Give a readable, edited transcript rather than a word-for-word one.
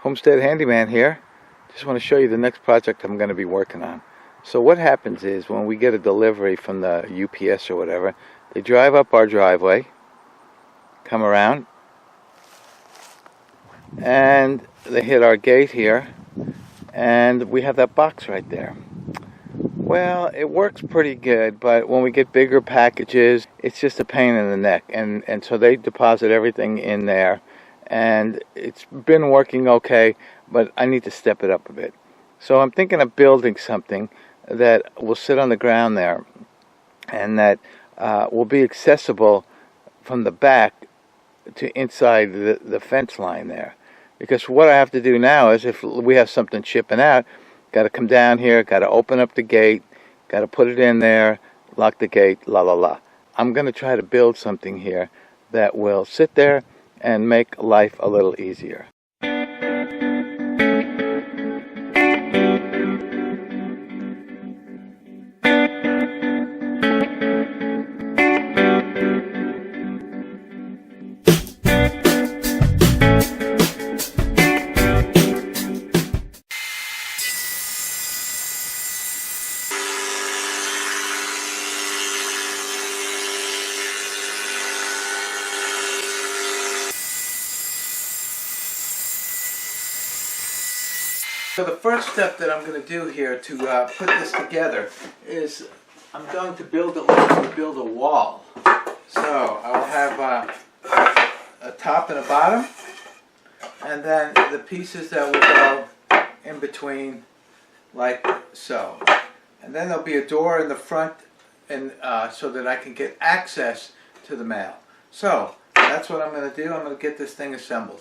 Homestead Handyman here. Just want to show you the next project I'm going to be working on. So what happens is when we get a delivery from the UPS or whatever, they drive up our driveway, come around, and they hit our gate here, and we have that box right there. Well, it works pretty good, but when we get bigger packages, it's just a pain in the neck, and so they deposit everything in there, and it's been working okay, but I need to step it up a bit. So I'm thinking of building something that will sit on the ground there, and that will be accessible from the back to inside the fence line there. Because what I have to do now is, if we have something shipping out, got to come down here, got to open up the gate, got to put it in there, lock the gate, la la la. I'm going to try to build something here that will sit there and make life a little easier. So the first step that I'm going to do here to put this together is I'm going to build a wall. So I'll have a top and a bottom, and then the pieces that will go in between, like so. And then there'll be a door in the front, and so that I can get access to the mail. So that's what I'm going to do. I'm going to get this thing assembled.